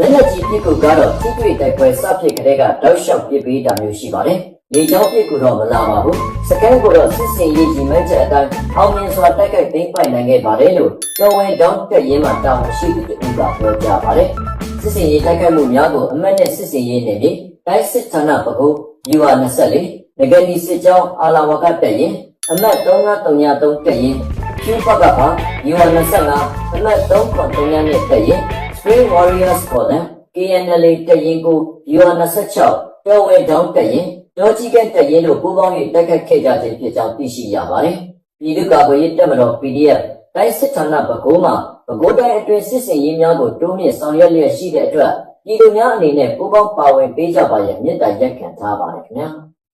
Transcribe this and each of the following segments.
လက်နက်ကြီးပစ်ကူကတော့ထိတွေ့တိုက်ပွဲစဖြစ်ကြတဲ့ကတောက်လျှောက်ပစ်ပေးတာမျိုးရှိပါတယ်။လေကြောင်းပစ်ကူတော့မလာပါဘူး။စကန်ကိုတော့စစ်စင်ရေးကြီးမှန်းချက်အတိုင်းအောင်မြင်စွာတိုက်ခိုက်သိမ်းပိုက်နိုင်ခဲ့ပါတယ်လို့တော်ဝင်တောင်းတက်ရင်းမှာတာဝန်ရှိသူတို့ကပြောကြားပါတယ်။စစ်စင်ရေးတိုက်ခိုက်မှုများကိုအမတ်နဲ့စစ်စင်ရေးနယ်မြေတိုင်းစစ်ဌာနပကုယူဟာ24ငကယ်ဒီစစ်ကြောင်းအာလာဝကတက်ရင်အမတ်3933တက်ရင်ဖြူဘကပါယူဟာ25အမတ်393နဲ့တက်ရင်Spring Warriors ခေါ်တဲ့ KNLA တက်ရင်ကိုယူဟာ26တော်ဝဲတောင်းတက်ရင်ဒေါ်ကြီးကတက်ရင်တို့ပူးပေါင်း၍တိုက်ခတ်ခဲ့ကြခြင်းဖြစ်ကြောင်းသိရှိရပါတယ်။ပြည်သူ့ကာကွယ်ရေးတပ်မတော် PDF တိုင်းစစ်ဌာနပဲခူးမှာပဲခူးတိုင်းအတွင်းစစ်စင်ရေးများကိုတိုးမြင့်ဆောင်ရွက်လျက်ရှိတဲ့အတွက်ပြည်သူများအနေနဲ့ပူးပေါင်းပါဝင်ပေးကြပါရန်မြစ်တာရက်ခံထားပါတယ်ခင်ဗျာ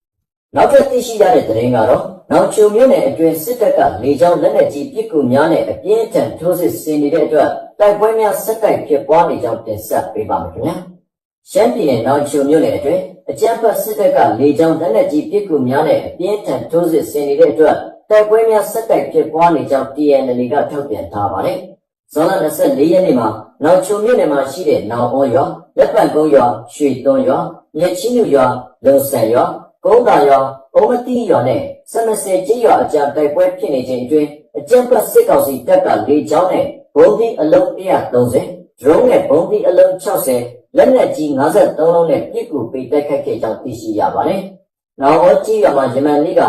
။နောက်ထပ်သိရှိရတဲ့သတင်းကတော့နောင်ချိုမြို့နယ်အတွင်းစစ်တပ်ကလေကြောင်းလက်နက်ကြီးပစ်ကူများနဲ့အပြင်းထန်ထိုးစစ်ဆင်နေတဲ့အတွက်တိုက်ပွဲများဆက်တိုက်ဖြစ်ပွားနေကြောင်းတင်ဆက်ပေးပါမယ်ခင်ဗျာ။ရှမ်းပြည်နယ်နောင်ချိုမြို့နယ်အတွင်းအကြမ်းဖက်စစ်တပ်ကလေကြောင်းလက်နက်ကြီးပစ်ကူများနဲ့အပြင်းထန်ထိုးစစ်ဆင်နေတဲ့အတွက်တိုက်ပွဲများဆက်တိုက်ဖြစ်ပွားနေကြောင်း TNL ကထုတ်ပြန်ထားပါတယ်။ဇွန်လ24ရက်နေ့မှာနောင်ချိုမြို့နယ်မှာရှိတဲ့နောင်အောရွာလက်ပတ်ကုန်းရွာရွှေသွန်းရွာမြက်ချီးနုရွာလုံဆန်ရွာကုန်းသာရွာအုံးမတိရွာနဲ့70ကျေးရွာအကြားတိုက်ပွဲဖြစ်နေချိန်အတွင်းအကြမ်းဖက်စစ်ကောင်စီတပ်ကလေကြောင်းနဲ့ဘုံသီးအလုံး130ဒရုန်းနဲ့ဘုံသီးအလုံး60လက်နက်ကြီး53လုံးနဲ့ပစ်ကူပေးတိုက်ခိုက်ခဲ့ကြောင်းသိရှိရပါတယ်။နောင်အောကြီးရွာမှာယမန်နေ့က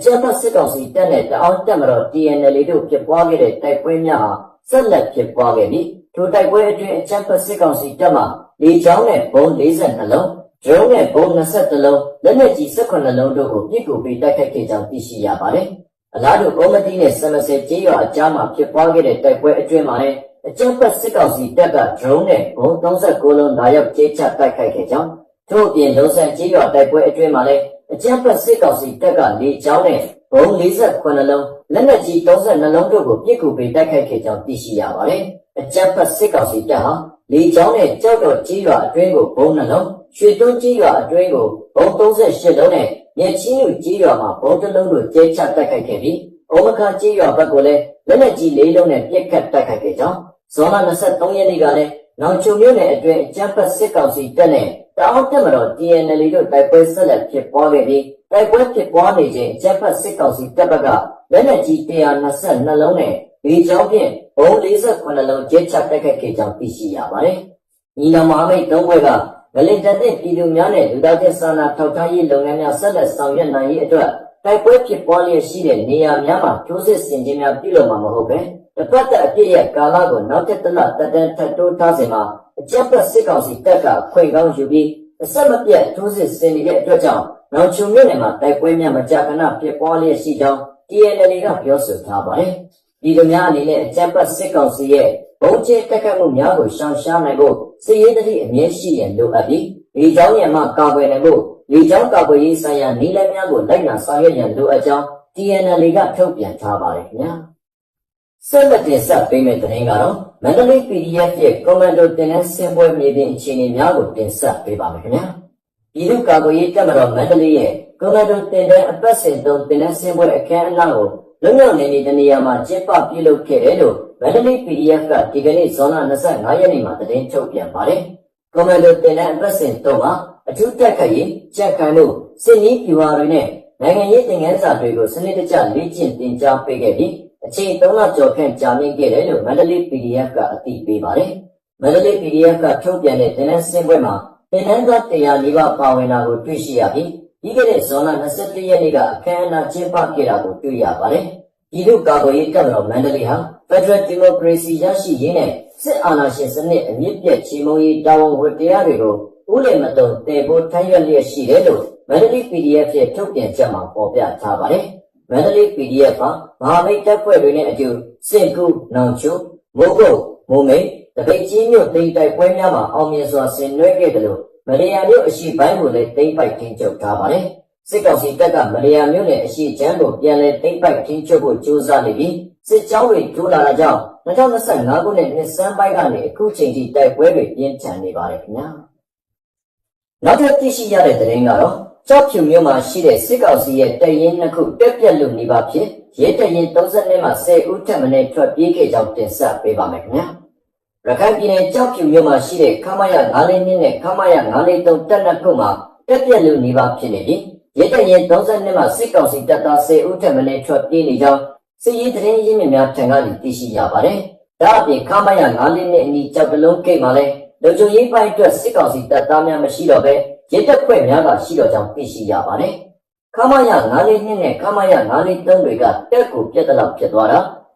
အကြမ်းဖက်စစ်ကောင်စီတပ်နဲ့တအောင်းတပ်မတော် TNL တို့ဖြစ်ပွားခဲ့တဲ့တိုက်ပွဲများဟာဆက်လက်ဖြစ်ပွားခဲ့ပြီးထိုတိုက်ပွဲအတွင်းအကြမ်းဖက်စစ်ကောင်စီတပ်မှလေကြောင်းနဲ့ဘုံ42လုံးဒရုန်းနဲ့ဘုံ21လုံးလက်နက်ကြီး18လုံးတို့ကိုပစ်ကူပေးတိုက်ခိုက်ခဲ့ကြောင်းသိရှိရပါတယ်။အလားတူကောမတီနဲ့70ကျေးရွာအကြားမှာဖြစ်ပွားခဲ့တဲ့တိုက်ပွဲအတွင်းမှာလည်းအကြမ်းဖက်စစ်ကောင်စီတပ်ကဒရုန်းနဲ့ဘုံ39လုံးလာရောက်ကျေးချတိုက်ခိုက်ခဲ့ကြောင်းထို့အပြင်လုံဆန်ကျေးရွာတိုက်ပွဲအတွင်းမှာလည်းအကြမ်းဖက်စစ်ကောင်စီတပ်ကလေကြောင်းနဲ့ဘုံ48လုံးလက်နက်ကြီး32လုံးတို့ကိုပစ်ကူပေးတိုက်ခိုက်ခဲ့ကြောင်းသိရှိရပါတယ်။အကြမ်းဖက်စစ်ကောင်စီတပ်ဟာလေကြောင်းနဲ့ကြောက်တော်ကြီးရွာအတွင်းကိုဘုံနှလုံးရွှေတွန်းကြီးရွာအတွင်းကိုဘုံ38လုံးနဲ့မြက်ချီးနုကြီးရွာမှာဘုံတစ်လုံးတို့ကျဲချတိုက်ခိုက်ခဲ့ပြီးဩမခကြီးရွာဘက်ကိုလည်းလက်နက်ကြီး၄လုံးနဲ့ပစ်ခတ်တိုက်ခိုက်ခဲ့ကြောင်းဇွန်လ23ရက်နေ့ကလည်းနောင်ချိုမြို့နယ်အတွင်းအကြမ်းဖက်စစ်ကောင်စီတပ်နဲ့တအောင်းတပ်မတော် TNL တို့တိုက်ပွဲဆက်လက်ဖြစ်ပွားခဲ့ပြီးတိုက်ပွဲဖြစ်ပွားနေချိန်အကြမ်းဖက်စစ်ကောင်စီတပ်ဘက်ကလက်နက်ကြီး122လုံးနဲ့လေကြောင်းဖြင့်ဘုံ48လုံးကျဲချတိုက်ခိုက်ခဲ့ကြောင်းသိရှိရပါတယ်။ညီနောင်မဟာမိတ်၃ဘက်ကငလင်တန်တဲ့ပြည်သူများနဲ့လူသားချင်းစာနာထောက်ထားရေးလုပ်ငန်းများဆက်လက်ဆောင်ရွက်နိုင်ရေးအတွက်တိုက်ပွဲဖြစ်ပွားလျက်ရှိတဲ့နေရာများမှာကျိုးစစ်ဆင်ခြင်းများပြုလုပ်မှာမဟုတ်ပဲတစ်ပတ်သက်အပြည့်ရဲ့ကာလကိုနောက်တစ်လတက်တန်းထပ်တိုးထားစဉ်မှာအကြမ်းဖက်စစ်ကောင်စီတပ်ကခွင့်ကောင်းယူပြီးအဆက်မပြတ်ကျိုးစစ်ဆင်နေတဲ့အတွက်ကြောင့်နောင်ချုံမြို့နယ်မှာတိုက်ပွဲများမကြာခဏဖြစ်ပွားလျက်ရှိကြောင်း TNL ကပြောဆိုထားပါတယ်။ပြည်သူများအနေနဲ့အကြမ်းဖက်စစ်ကောင်စီရဲ့ဘုံကျဲတက်ခတ်မှုများကိုရှောင်ရှားနိုင်ဖို့စစ်ရေးတတိအမြဲရှိရန်လိုအပ်ပြီးလေကြောင်းရန်မှကာကွယ်နိုင်ဖို့လေကြောင်းကာကွယ်ရေးဆိုင်ရာနည်းလမ်းများကိုလိုက်နာဆောင်ရွက်ရန်လိုအပ်ကြောင်း TNL ကထုတ်ပြန်ထားပါတယ်ခင်ဗျာ။ဆက်လက်တင်ဆက်ပေးမယ့်သတင်းကတော့မန္တလေး PDF ရဲ့ကွန်မန်ဒိုတင်တဲ့ဆင်းပွဲမြေပြင်အခြေအနေများကိုတင်ဆက်ပေးပါမယ်ခင်ဗျာ။ပြည်သူ့ကာကွယ်ရေးတပ်မတော်မန္တလေးရဲ့ကွန်မန်ဒိုတင်တဲ့အပတ်စဉ်3တင်တဲ့ဆင်းပွဲအခမ်းအနားကိုလုံခြုံနေတနေရာမှာကျင်းပပြုလုပ်ခဲ့တယ်လို့မန္တလေး PDF ကဒီကနေ့ဇွန်လ25ရက်နေ့မှာသတင်းထုတ်ပြန်ပါတယ်။ကွန်မန်ဒိုတင်တဲ့အပတ်စဉ်3မှာအထူးတက်ခတ်ရေးကြက်ခံမှုစစ်နည်းပြူဟာတွေနဲ့နိုင်ငံရေးသင်ခန်းစာတွေကိုစနစ်တကျလေ့ကျင့်သင်ကြားပေးခဲ့ပြီးအချိန်3လကျော်ခန့်ကြာမြင့်ခဲ့တယ်လို့မန္တလေး PDF ကအသိပေးပါတယ်။မန္တလေး PDF ကထုတ်ပြန်တဲ့တင်နန်းစင်းပွဲမှာတင်နန်းသား100နီးပါးပါဝင်တာကိုတွေ့ရှိရပြီးပြီးခဲ့တဲ့ဇွန်လ21ရက်နေ့ကအခမ်းအနားကျင်းပခဲ့တာကိုတွေ့ရပါတယ်။ပြည်သူ့ကာကွယ်ရေးတပ်မတော်မန္တလေးဟာ Federal Democracy ရရှိရေးနဲ့စစ်အာဏာရှင်စနစ်အမြင့်ပြတ်ချေမှုန်းရေးတာဝန်ဝတ္တရားတွေကိုဦးလင်မတုံတည်ဖို့ထမ်းရွက်လျက်ရှိတယ်လို့မန္တလေး PDF ရဲ့ထုတ်ပြန်ချက်မှာဖော်ပြထားပါတယ်။မန္တလေး PDF ဟာမဟာမိတ်တပ်ဖွဲ့တွေနဲ့အတူစင်ကူနောင်ချိုမိုးကုတ်မိုးမိတ်တပိတ်ကြီးမြို့တိမ်တိုက်ပွဲများမှာအောင်မြင်စွာဆင်နွှဲခဲ့တယ်လို့မရယာမြို့အရှိပိုင်းကိုလည်းတိမ်ပိုက်ထင်းချုပ်ထားပါတယ်။စစ်ကောင်စီတပ်ကမရယာမြို့နယ်အရှိချမ်းကိုပြန်လည်တိမ်ပိုက်ထင်းချုပ်ဖို့ကြိုးစားနေပြီးစစ်ကြောင်းတွေထိုးလာတာကြောင့်2025ခုနှစ်နှစ်စန်းပိုင်းကနေအခုချိန်ထိတိုက်ပွဲတွေပြင်းထန်နေပါတယ်ခင်ဗျာ။နောက်ထပ်သိရှိရတဲ့သတင်းကတော့ကျောက်ဖြူမြို့မှာရှိတဲ့စစ်ကောင်စီရဲ့တပ်ရင်းနှစ်ခုတက်ပြက်လို့နေပါဖြစ်ရဲတပ်ရင်း32မှာ10ဦးထက်မနည်းထွက်ပြေးခဲ့ကြောင်းတင်ဆက်ပေးပါမယ်ခင်ဗျာ ခိုင်ပြည်နယ်ကြောက်ဖြူမြို့မှာရှိတဲ့ခမရ942နဲ့ခမရ943တပ်နှစ်ခုမှာတက်ပြက်လူနေပါဖြစ်နေပြီးရဲတပ်ရင်32မှာစစ်ကောင်စီတပ်သား10ဦးထက်မနည်းထွက်ပြေးနေကြောင်းစစ်ရေးသတင်းရင်းမြစ်များထံကနေသိရှိရပါတယ်။ဒါအပြင်ခမရ942နဲ့အနီးကြောက်တလုံးဂိတ်မှာလည်းလုံခြုံရေးပိုင်းအတွက်စစ်ကောင်စီတပ်သားများမရှိတော့ဘဲရဲတပ်ဖွဲ့များကရှိတော့ကြောင်းသိရှိရပါတယ်။ခမရ942နဲ့ခမရ943တွေကတက်ကိုပြတ်တလောက်ဖြစ်သွားတာ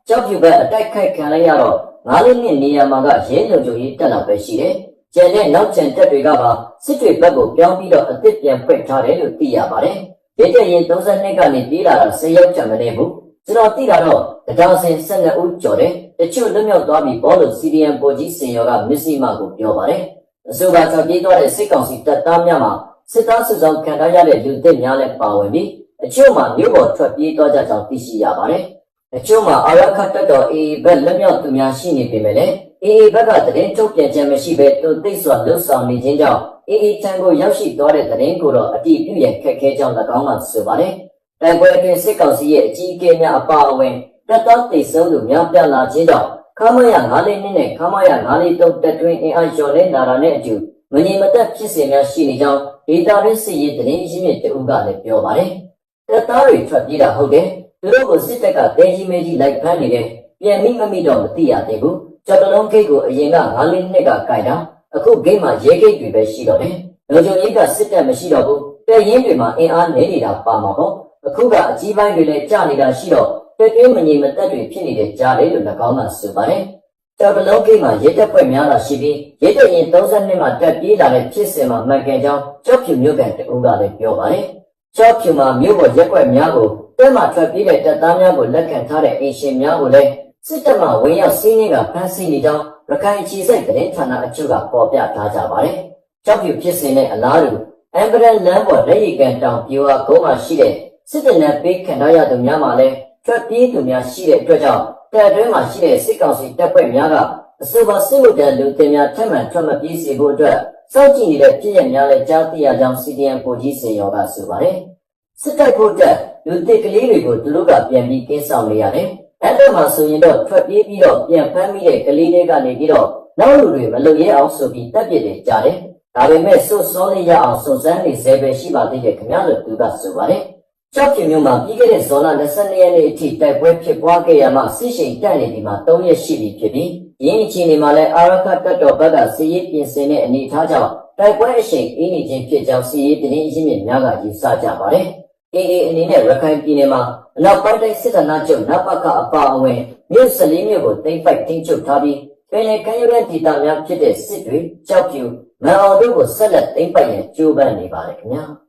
ကြောက်ဖြူဘက်အတိုက်ခိုက်ခံလိုက်ရတော့942နေရာမှာကရဲလုံခြုံရေးတပ်လောက်ပဲရှိတယ်။ကျန်တဲ့နောက်ကျန်တပ်တွေကပါစစ်တွေဘက်ကိုပြောင်းပြီးတော့အသစ်ပြန်ဖွင့်ထားတယ်လို့သိရပါတယ်။ရဲတပ်ရင်32ကနေပြေးလာတာ10ယောက်ကျန်မနေဘူး။ကျွန်တော်သိတာတော့တရားစင်12ဦးကျော်တယ်။တချို့လွတ်မြောက်သွားပြီးဘောလို့ CDM ပိုကြီးစင်ရောကမစ္စည်းမကိုပြောပါတယ်။အဆိုပါကြောင့်ပြေးသွားတဲ့စစ်ကောင်စီတပ်သားများမှာစစ်သားစုဆောင်ခံထားရတဲ့လူသစ်များလည်းပါဝင်ပြီးအချို့မှာမြို့ပေါ်ထွက်ပြေးသွားကြကြောင်းသိရှိရပါတယ်။အချို့မှာအာရခတ်တပ်တော် AA ဘက်လက်မြောက်သူများရှိနေပေမဲ့လည်း AA ဘက်ကသတင်းထုတ်ပြန်ခြင်းမရှိဘဲသူသိစွာလှုပ်ဆောင်နေခြင်းကြောင့် AA ထံကိုရောက်ရှိသွားတဲ့သတင်းကိုတော့အတိပြုရန်ခက်ခဲကြောင်း၎င်းကဆိုပါတယ်။တိုင်ပွဲအတွင်းစစ်ကောင်စီရဲ့အကြီးအကဲများအပါအဝင်တပ်သားသိဆုံးသူများပြလာခြင်းကြောင့်ခမရ942နဲ့ခမရ943တပ်တွင်းအင်အားလျော်လဲလာတာနဲ့အတူမငြိမ်မသက်ဖြစ်စဉ်များရှိနေကြောင်းဒေတာရင်းစစ်ရေးသတင်းရင်းမြစ်တဦးကလည်းပြောပါတယ်။တပ်သားတွေထွက်ပြေးတာဟုတ်တယ်။သူတို့ကိုစစ်တပ်ကတဲကြီးမဲကြီးလိုက်ဖမ်းနေတယ်။ပြန်မိမမိတော့မသိရသေးဘူး။ကြောက်တလုံးဂိတ်ကိုအရင်က942ကကြိုက်တာအခုဂိတ်မှာရဲဂိတ်တွေပဲရှိတော့တယ်။လုံခြုံရေးကစစ်တပ်မရှိတော့ဘူး။တပ်ရင်းတွေမှာအင်အားနည်းနေတာပါမှာပေါ့။အခုကအကြီးပိုင်းတွေလည်းကျနေတာရှိတော့တက်တွင်းမငြိမ်မသက်တွေဖြစ်နေတဲ့ကြားလေလို့၎င်းကဆိုပါတယ်။ကြောက်တလုံးဂိတ်မှာရဲတပ်ဖွဲ့များလာရှိပြီးရဲတပ်ရင်32မှာတက်ပြေးလာတဲ့ဖြစ်စဉ်မှာမှန်ကန်ကြောင်းကြောက်ဖြူမြို့ကန်တဦးကလည်းပြောပါတယ်။ကြောက်ဖြူမှာမြို့ပေါ်ရက်ွက်များကိုတဲမှာထွက်ပြေးတဲ့တပ်သားများကိုလက်ခံထားတဲ့အင်ရှင်များကိုလည်းစစ်တပ်မှဝင်ရောက်စီးနင်းကဖမ်းဆီးနေကြောင်းရခိုင်အခြေစိုက်သတင်းဌာနအချို့ကပေါ်ပြထားကြပါတယ်။ကြောက်ဖြူဖြစ်စဉ်နဲ့အလားတူအမ်ဘရန်လမ်းပေါ်လက်ရည်ကန်တောင်ပြိုဟာကုန်းမှာရှိတဲ့စစ်တပ်နဲ့ပေးခံထားရသူများမှာလည်းထွက်ပြေးသူများရှိတဲ့အတွက်ကြောင့်တပ်အတွင်းမှာရှိတဲ့စစ်ကောင်စီတပ်ဖွဲ့များကအဆိုပါစစ်မှုထမ်းလူသင်များထပ်မံထွက်မပြေးစေဖို့အတွက်စောင့်ကြည့်နေတဲ့ပြည်ရများလည်းကြားသိရကြောင်း CDM ပိုကြီးစေရောကဆိုပါတယ်။စစ်တပ်ဖို့တက်လူသစ်ကလေးတွေကိုသူတို့ကပြန်ပြီးကင်းဆောင်နေရတယ်။အဲ့ဒါမှဆိုရင်တော့ထွက်ပြေးပြီးတော့ပြန်ဖမ်းမိတဲ့ကလေးတွေကနေပြီးတော့နောက်လူတွေမလုံရဲအောင်ဆိုပြီးတပ်ပစ်နေကြတယ်။ဒါပေမဲ့စွတ်စောလေးရအောင်စုံစမ်းနေစေပဲရှိပါသေးတယ်ခင်ဗျာလို့သူကဆိုပါတယ်။ကြောက်ပြမြို့မှာပြီးခဲ့တဲ့ဇွန်လ22ရက်နေ့အထိတိုက်ပွဲဖြစ်ပွားခဲ့ရမှစစ်ရှိန်တက်နေဒီမှာ3ရက်ရှိပြီဖြစ်ပြီးရင်းအခြေအနေမှာလည်းအာရခတ်တပ်တော်ဘက်ကစစ်ရေးပြင်ဆင်တဲ့အနေအထားကြောင့်တိုက်ပွဲအရှိန်အင်းနေခြင်းဖြစ်ကြောင်းစစ်ရေးသတင်းရင်းမြစ်များကယူဆကြပါတယ်။ AA အနေနဲ့ရခိုင်ပြည်နယ်မှာအနောက်ပိုင်းတိုင်းစစ်ဌာနချုပ်နပကအပါအဝင်မြို့14မြို့ကိုသိမ်းပိုက်ထိန်းချုပ်ထားပြီးပင်လယ်ကမ်းရိုးတန်းဒေသများဖြစ်တဲ့စစ်တွေကြောက်ဖြူမန်အောင်တို့ကိုဆက်လက်သိမ်းပိုက်ရန်ကြိုးပမ်းနေပါတယ်ခင်ဗျာ။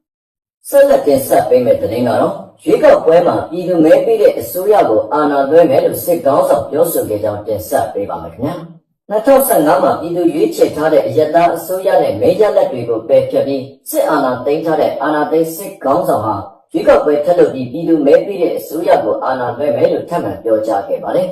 ဆက်လက်တင်ဆက်ပေးမယ့်သတင်းကတော့ရွေးကောက်ပွဲမှာပြည်သူမဲပေးတဲ့အစိုးရကိုအာဏာလွှဲမယ်လို့စစ်ကောင်ဆောင်ပြောဆိုခဲ့ကြောင်းတင်ဆက်ပေးပါမယ်ခင်ဗျာ2015မှာပြည်သူရွေးချယ်ထားတဲ့အယက်သားအစိုးရနဲ့မဲရလက်တွေကိုပယ်ဖျက်ပြီးစစ်အာဏာသိမ်းထားတဲ့အာဏာသိမ်းစစ်ကောင်ဆောင်ဟာရွေးကောက်ပွဲထက်လို့ပြည်သူမဲပေးတဲ့အစိုးရကိုအာဏာလွှဲမယ်လို့ထပ်မံပြောကြားခဲ့ပါတယ်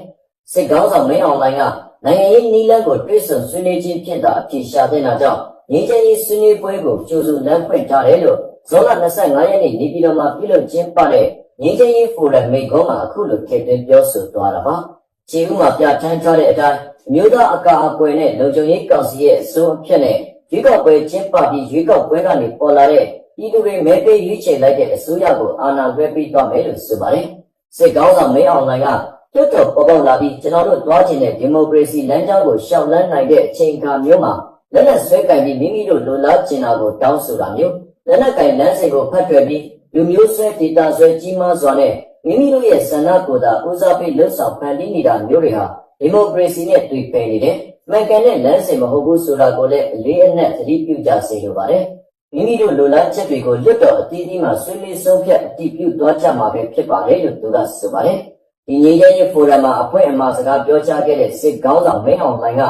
စစ်ကောင်ဆောင်မင်းအောင်လှိုင်ကနိုင်ငံရေးနည်းလမ်းကိုတွဲဆုံဆွေးနွေးခြင်းဖြစ်တာအဖြစ်ရှာတဲ့နောက်ကြောင့်ငြိမ်းချမ်းရေးဆွေးနွေးပွဲကိုကြိုးစုလမ်းဖွင့်ထားတယ်လို့ဇွန်လ25ရက်နေ့နေပြည်တော်မှာပြုလုပ်ခြင်းပတဲ့ငြိမ်းချမ်းရေးဖိုရမ်မိန့်ခွန်းမှာအခုလိုထည့်သွင်းပြောဆိုသွားတာပါ။ခြေဥမှာပြဋ္ဌာန်းထားတဲ့အတိုင်းအမျိုးသားအကာအကွယ်နဲ့လုံခြုံရေးကောင်စီရဲ့အစိုးအဖြစ်နဲ့ရွေးကောက်ပွဲကျင်းပပြီးရွေးကောက်ပွဲကနေပေါ်လာတဲ့ပြည်သူတွေမဲပေးရွေးချယ်လိုက်တဲ့အစိုးရကိုအာဏာလွှဲပေးသွားမယ်လို့ဆိုပါတယ်။စစ်ကောင်ဆောင်မင်းအောင်လှိုင်ကတွတ်တော်ပေါ်ပေါက်လာပြီးကျွန်တော်တို့တွားချင်တဲ့ဒီမိုကရေစီလမ်းကြောင်းကိုရှောင်လန်းနိုင်တဲ့အချိန်အခါမျိုးမှာလက်နက်ဆွဲကင်ပြီးမိမိတို့လိုလားချင်တာကိုတောင်းဆိုတာမျိုးလက်နက်ကင်လမ်းစဉ်ကိုဖတ်ထွက်ပြီးလူမျိုးဆွဲဒေတာဆွဲကြီးမားစွာနဲ့မိမိတို့ရဲ့ဆန္ဒကိုယ်သာဦးစားပေးလှုပ်ဆောင်ဖန်တီးနေတာမျိုးတွေဟာဒီမိုကရေစီနဲ့တွေ့ပယ်နေတယ်။မှန်ကန်တဲ့လမ်းစဉ်မဟုတ်ဘူးဆိုတာကိုလည်းအလေးအနက်သတိပြုကြစေလိုပါတယ်။မိမိတို့လိုလားချက်တွေကိုလွတ်တော်အသီးသီးမှဆွေးနွေးဆုံးဖြတ်အတည်ပြုသွားကြမှာပဲဖြစ်ပါတယ်လို့သူကဆိုပါတယ်။ဒီငြိမ်းချမ်းရေးဖိုရမ်မှာအဖွဲ့အမှာစကားပြောကြားခဲ့တဲ့စစ်ခေါင်းဆောင်မင်းအောင်လှိုင်က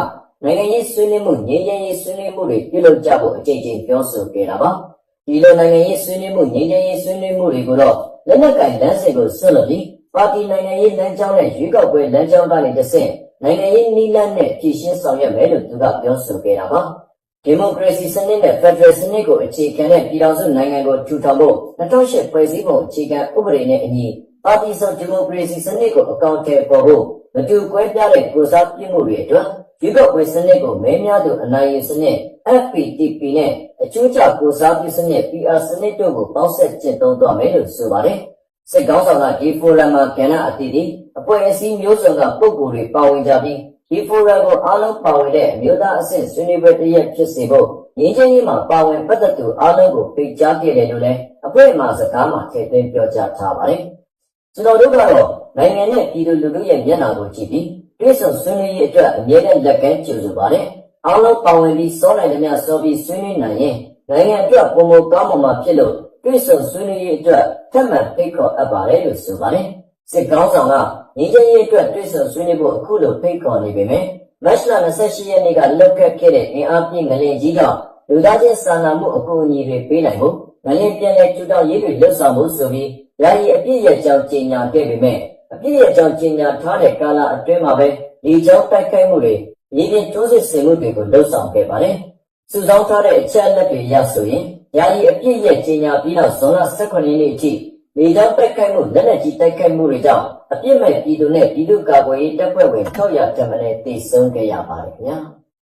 နိုင်ငံရေးဆွေးနွေးမှုငြိမ်းချမ်းရေးဆွေးနွေးမှုတွေပြုလုပ်ကြဖို့အကြိမ်ကြိမ်ပြောဆိုခဲ့တာပါ။ဒီလိုနိုင်ငံရေးဆွေးနွေးမှုငြိမ်းချမ်းရေးဆွေးနွေးမှုတွေကိုတော့လက်နက်ကင်လမ်းစဉ်ကိုဆွတ်လွတ်ပြီးပါတီနိုင်ငံရေးလမ်းကြောင်းနဲ့ရွေးကောက်ပွဲလမ်းကြောင်းကနေတစ်ဆင့်နိုင်ငံရေးနည်းလမ်းနဲ့ပြည်ရှင်းဆောင်ရွက်မယ်လို့သူကပြောဆိုခဲ့တာပါ။ဒီမိုကရေစီစနစ်နဲ့ဖက်ဒရယ်စနစ်ကိုအခြေခံတဲ့ပြည်ထောင်စုနိုင်ငံကိုထူထောင်ဖို့2008ဖွဲ့စည်းပုံအခြေခံဥပဒေနဲ့အညီပါတီစုံဒီမိုကရေစီစနစ်ကိုအကောင့်ထဲပေါ်ဖို့မတူကွဲပြားတဲ့ကိုစားပြုမှုတွေအတွက် ရွေးကောက်ပွဲစနစ်ကိုမဲများသူအနိုင်ယူစနစ် FPTP နဲ့အကျိုးကျကိုစားပြုစနစ် PR စနစ်တို့ကိုပေါင်းစပ်ကျင့်သုံးသွားမယ်လို့ဆိုပါတယ်။စစ်ကောင်းဆောင်ကဒီဖိုရမ်မှာကဏ္ဍအသီးသီးအဖွဲ့အစည်းမျိုးစုံကပုဂ္ဂိုလ်တွေပါဝင်ကြပြီးဒီဖိုရမ်ကိုအားလုံးပါဝင်တဲ့အမျိုးသားအဆင့်ဆွေးနွေးပွဲတစ်ရက်ဖြစ်စေဖို့ငြိမ်းချမ်းရေးမှာပါဝင်ပတ်သက်သူအားလုံးကိုဖိတ်ကြားခဲ့တယ်လို့လည်းအဖွဲ့မှစကားမှာထည့်သွင်းပြောကြားထားပါတယ်။ကျွန်တော်တို့ကတော့နိုင်ငံနဲ့ပြည်သူလူထုရဲ့မျက်နှာကိုကြည့်ပြီးတွဲဆုံဆွေးနွေးရေးအတွက်အမြဲတမ်းလက်ကမ်းကြိုဆိုပါတယ်။အားလုံးပါဝင်ပြီးစောနိုင်သမျှစောပြီးဆွေးနွေးနိုင်ရင်နိုင်ငံအတွက်ပုံမကောင်းမှာဖြစ်လို့တွဲဆုံဆွေးနွေးရေးအတွက်ထပ်မံဖိတ်ခေါ်အပ်ပါတယ်လို့ဆိုပါတယ်။စစ်ကောင်းဆောင်ကငြိမ်းချမ်းရေးအတွက်တွဲဆုံဆွေးနွေးဖို့အခုလိုဖိတ်ခေါ်နေပေမဲ့မတ်လ28ရက်နေ့ကလွတ်ခဲ့တဲ့အင်အားပြည့်ငလင်ကြီးကြောင့်လူသားချင်းစာနာမှုအကူအညီတွေပေးနိုင်ဖို့ငလင်ပြန်လည်ထူထောင်ရေးတွေလှုပ်ဆောင်မှုဆိုပြီးယာယီအပြည့်ရဲ့ကြောင်းကြေညာခဲ့ပေမဲ့အပြည့်ရဲ့ကြောင်းကြေညာထားတဲ့ကာလအတွင်းမှာပဲဒီကြောင်းတိုက်ခိုက်မှုတွေမြေပြင်ကျိုးစစ်ဆင်မှုတွေကိုလှုပ်ဆောင်ခဲ့ပါတယ်။စုဆောင်းထားတဲ့အချက်အလက်တွေရဆိုရင်ယာယီအပြည့်ရဲ့ကြေညာပြီးတော့ဇွန်လ18ရက်နေ့အထိမြေကြောင်းတိုက်ခိုက်မှုလက်နက်ကြီးတိုက်ခိုက်မှုတွေကြောင့်အပြစ်မဲ့ပြည်သူနဲ့ပြည်သူ့ကာကွယ်ရေးတပ်ဖွဲ့ဝင်600ကျပ်မှနဲ့တိစုံခဲ့ရပါတယ်ခင်ဗျာ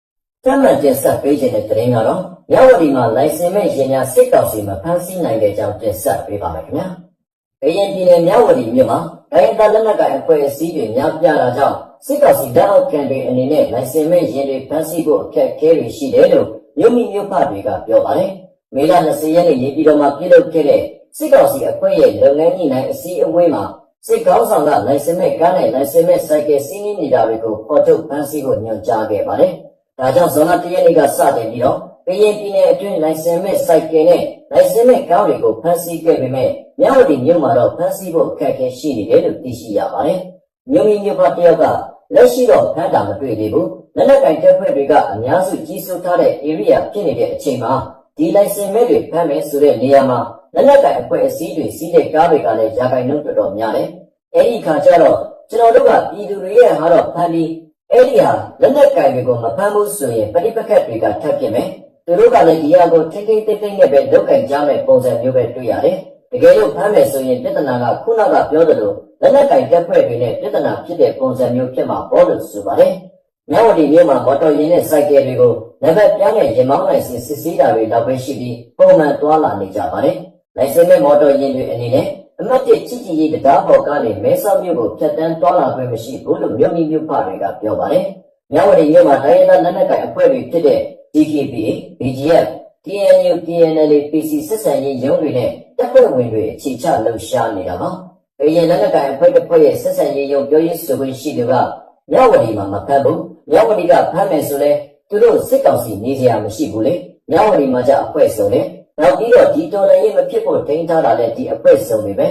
။တမန်တင်ဆက်ပေးခြင်းတဲ့သတင်းကတော့ရဝတီမှာလိုင်စင်မဲ့ရင်များစစ်ကောင်စီမှာဖမ်းဆီးနိုင်တဲ့ကြောင်းတင်ဆက်ပေးပါမယ်ခင်ဗျာ။ကရင်ပြည်နယ်မြဝတီမြို့မှာဒိုင်းတာလက်နက်ကိုင်အဖွဲ့အစည်းတွေများပြားတာကြောင့်စစ်ကောင်စီတပ်အောက်ခံတွေအနေနဲ့လိုင်စင်မဲ့ရင်တွေဖမ်းဆီးဖို့အခက်အခဲတွေရှိတယ်လို့မြို့မိမြို့ဖတွေကပြောပါတယ်။မေလ20ရက်နေ့နေပြည်တော်မှာပြုလုပ်ခဲ့တဲ့စစ်ကောင်စီအဖွဲ့ရဲ့လုပ်ငန်းညှိနှိုင်းအစည်းအဝေးမှာစစ်ကောင်းဆောင်ကလိုင်စင်မဲ့ကားနဲ့လိုင်စင်မဲ့စိုက်ကယ်စီးနှင်းနေတာတွေကိုပေါ်ထုတ်ဖမ်းဆီးဖို့ညွှန်ကြားခဲ့ပါတယ်။ဒါကြောင့်ဇွန်လ1ရက်နေ့ကစတင်ပြီးတော့ကရင်ပြည်နယ်အတွင်းလိုင်စင်မဲ့စိုက်ကယ်နဲ့လိုင်စင်မဲ့ကားတွေကိုဖမ်းဆီးခဲ့ပေမဲ့မြဝတီမြို့မှာတော့ဖမ်းဆီးဖို့အခက်အခဲရှိနေတယ်လို့သိရှိရပါတယ်။မြို့民မြို့ဖတယောက်ကလက်ရှိတော့ဖမ်းတာမတွေ့သေးဘူး။လက်နက်ကင်တပ်ဖွဲ့တွေကအများစုကြီးစိုးထားတဲ့ area ဖြစ်နေတဲ့အချိန်မှာဒီလိုင်စင်မဲ့တွေဖမ်းမယ်ဆိုတဲ့နေရာမှာလက်နက်ကင်အဖွဲ့အစည်းတွေစီးတဲ့ကားတွေကလည်းရာခိုင်နှုန်းတော်တော်များတယ်။အဲဒီခါကျတော့ကျွန်တော်တို့ကပြည်သူတွေရဲ့ဟာတော့ဖမ်းပြီးအဲ့ဒီဟာလက်နက်ကင်တွေကိုမဖမ်းဘူးဆိုရင်ပဋိပက္ခတွေကထပ်ဖြစ်မယ်။သူတို့ကလည်းဒီဟာကိုထိထိတိတ်တိတ်နဲ့ပဲလုပ်ကင်ကြမဲ့ပုံစံမျိုးပဲတွေ့ရတယ်။တကယ်လို့ဖမ်းမယ်ဆိုရင်ပြဿနာကခုနကပြောသလိုလက်နက်ကင်တပ်ဖွဲ့တွေနဲ့ပြဿနာဖြစ်တဲ့ပုံစံမျိုးဖြစ်မှာပေါ့လို့ဆိုပါတယ်။မြဝတီမြို့မှာမော်တော်ယာဉ်နဲ့စိုက်ကယ်တွေကိုနံပါတ်ပြားနဲ့ရင်မောင်းလိုက်စစ်ဆေးတာတွေလောက်ပဲရှိပြီးပုံမှန်သွားလာနေကြပါတယ်။လိုင်စင်မဲ့မော်တော်ယာဉ်တွေအနေနဲ့အမှတ်1ချစ်ကြည်ရေးတရားပေါ်ကနေမဲဆောက်မြို့ကိုဖြတ်တန်းသွားလာခွင့်မရှိဘူးလို့မြို့မိမြို့ဖတွေကပြောပါတယ်။မြဝတီမြို့မှာတိုင်းရင်းသားလက်နက်ကိုင်အဖွဲ့တွေဖြစ်တဲ့ DKBA, BGF, TNU, TNLA, PC ဆက်ဆံရေးရုံးတွေနဲ့တပ်ဖွဲ့ဝင်တွေအခြေချလှုပ်ရှားနေတာပါ။ကရင်လက်နက်ကိုင်အဖွဲ့တစ်ဖွဲ့ရဲ့ဆက်ဆံရေးရုံးပြောရေးဆိုခွင့်ရှိသူကမြဝတီမှာမဖမ်းဘူး။မြဝတီကဖမ်းမယ်ဆိုလဲသူတို့စစ်ကောင်စီနေစရာမရှိဘူးလေ။မြဝတီမှာကြအဖွဲ့ဆိုတယ်။နောက်ပြီးတော့ဒီတော်လည်းမဖြစ်ဖို့ထိန်းထားတာလည်းဒီအဖွဲ့စုံတွေပ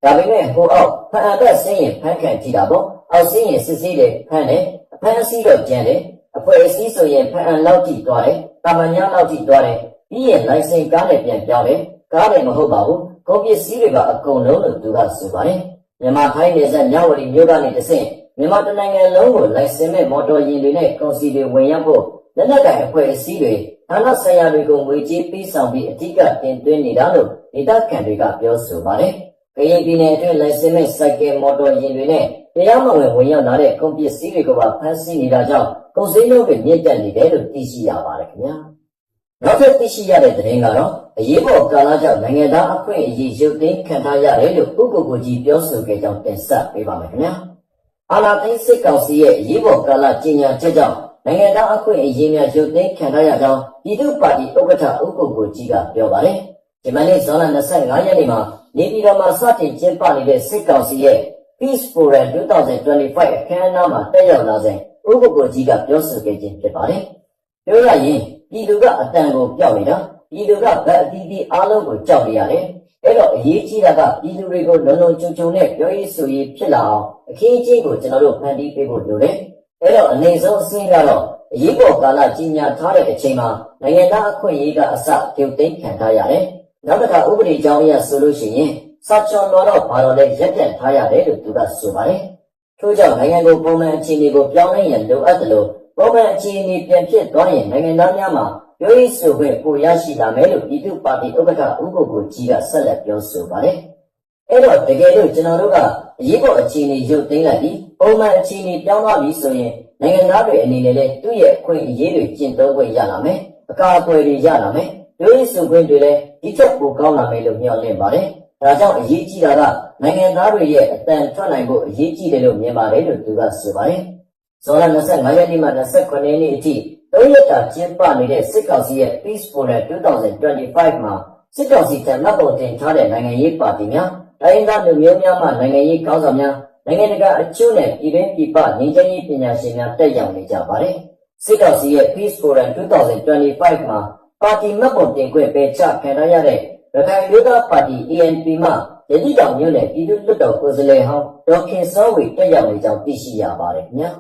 ဲဒါပေမဲ့ဟိုအောက်ဖန်အပ်ဆင်းရင်ဖန်ခံကြည့်တာပေါ့အောက်ဆင်းရင်စစ်ဆေးတယ်ဖန်တယ်အဖန်အစည်းတော့ကျန်တယ်အဖွဲ့အစည်းဆိုရင်ဖန်အပ်လောက်ကြည့်သွားတယ်တာမညာလောက်ကြည့်သွားတယ်ပြီးရင်လိုင်စင်ကားနဲ့ပြန်ပြောင်းတယ်ကားလည်းမဟုတ်ပါဘူးကုန်ပစ္စည်းတွေကအကုန်လုံးလို့သူကဆိုပါတယ်မြန်မာထိုင်းနယ်စပ်မြဝတီမြို့ကနေတဆင့်မြန်မာတနိုင်ငံလုံးကိုလိုင်စင်မဲ့မော်တော်ယာဉ်တွေနဲ့ကုန်စည်တွေဝင်ရောက်ဖို့လက်နက်ကိုင်အဖွဲ့အစည်းတွေဌာနဆိုင်ရာတွေကိုငွေကြေးပေးဆောင်ပြီးအထူးတင်သွင်းနေတာလို့ဒေသခံတွေကပြောဆိုပါတယ်။ကရင်ပြည်နယ်အတွင်းလိုင်စင်မဲ့စိုက်ကယ်မော်တော်ယာဉ်တွေနဲ့တရားမဝင်ဝင်ရောက်လာတဲ့ကုန်ပစ္စည်းတွေကိုပါဖမ်းဆီးနေတာကြောင့်ကုန်စည်နှုန်းတွေမြင့်တက်နေတယ်လို့သိရှိရပါတယ်ခင်ဗျာ။နောက်ထပ်သိရှိရတဲ့သတင်းကတော့အရေးပေါ်ကာလကြောင့်နိုင်ငံသားအခွင့်အရေးရုပ်သိမ်းခံထားရတယ်လို့ဥက္ကိုကိုကြီးပြောဆိုခဲ့ကြောင်းတင်ဆက်ပေးပါမယ်ခင်ဗျာ။အာဏာသိမ်းစစ်ကောင်စီရဲ့အရေးပေါ်ကာလကြေညာချက်ကြောင့်နိုင်ငံသားအခွင့်အရေးများရုပ်သိမ်းခံထားရကြောင်းပြည်သူ့ပါတီဥက္ကဋ္ဌဥက္ကိုကိုကြီးကပြောပါတယ်။ဒီမနေ့ဇွန်လ25ရက်နေ့မှာနေပြည်တော်မှာစတင်ကျင်းပနေတဲ့စစ်ကောင်စီရဲ့ Peace Forum 2025အခမ်းအနားမှာတက်ရောက်လာစဉ်ဥက္ကိုကိုကြီးကပြောဆိုခဲ့ခြင်းဖြစ်ပါတယ်။ပြောရရင်ပြည်သူကအတန်ကိုပြောက်နေတာပြည်သူကဗတ်အသီးသီးအားလုံးကိုကြောက်နေရတယ်။အဲ့တော့အရေးကြီးတာကပြည်သူတွေကိုလုံလုံခြုံခြုံနဲ့ပြောရေးဆိုရေးဖြစ်လာအောင်အခင်းအကျင်းကိုကျွန်တော်တို့ဖန်တီးပေးဖို့လိုတယ်။အဲ့တော့အနေဆုံးအဆင့်ကတော့အရေးပေါ်ကာလကြီးညာထားတဲ့အချိန်မှာနိုင်ငံသားအခွင့်အရေးကအစပြုတ်သိမ်းခံထားရတယ်။နောက်တစ်ခါဥပဒေကြောင်းအရဆိုလို့ရှိရင်စာချွန်တော်တော့ဘာလို့လဲရက်တန့်ထားရတယ်လို့သူကဆိုပါတယ်။ထို့ကြောင့်နိုင်ငံကိုပုံမှန်အခြေအနေကိုပြောင်းလဲရန်လိုအပ်တယ်လို့ပုံမှန်အခြေအနေပြန်ဖြစ်သွားရင်နိုင်ငံသားများမှာပြောရေးဆိုခွင့်ပိုရရှိလာမယ်လို့ပြည်သူ့ပါတီဥက္ကဋ္ဌဥက္ကိုကိုကြီးကဆက်လက်ပြောဆိုပါတယ်။အဲ့တော့တကယ်လို့ကျွန်တော်တို့ကအရေးပေါ်အခြေအနေရုပ်သိမ်းလိုက်ပြီးပုံမှန်အခြေအနေပြောင်းသွားပြီဆိုရင် နိုင်ငံသားတွေအနေနဲ့လည်းသူ့ရဲ့အခွင့်အရေးတွေကျင့်သုံးခွင့်ရလာမယ်အကာအကွယ်တွေရလာမယ်လူ့ရေးစုခွင့်တွေလည်းဒီချက်ပိုကောင်းလာမယ်လို့မျှော်လင့်ပါတယ်ဒါကြောင့်အရေးကြီးတာကနိုင်ငံသားတွေရဲ့အတန်ထွက်နိုင်ဖို့အရေးကြီးတယ်လို့မြင်ပါတယ်လို့သူကဆိုပါတယ်ဇွန်လ25ရက်နေ့မှ29ရက်နေ့အထိ3ရက်တာကျင်းပနေတဲ့စစ်ကောင်စီရဲ့ Peace Forum 2025မှာစစ်ကောင်စီကမှတ်ပုံတင်ထားတဲ့နိုင်ငံရေးပါတီများတိုင်းဒေသမျိုးများမှနိုင်ငံရေးခေါင်းဆောင်များနိုင်ငံတကာအကျိုးနဲ့ပြည်တွင်းပြည်ပငြိမ်းချမ်းရေးပညာရှင်များတက်ရောက်နေကြပါတယ်စစ်ကောင်စီရဲ့ Peace Forum 2025မှာပါတီမှတ်ပုံတင်ခွင့်ပေးချခံရတဲ့ရခိုင်လူသားပါတီ ANP မှရည်တည်တော်မျိုးနဲ့ပြည်သူ့လွှတ်တော်ကိုယ်စားလှယ်ဟောင်းဒေါက်ခင်စောဝေတက်ရောက်နေကြောင်းသိရှိရပါတယ်ခင်ဗျာ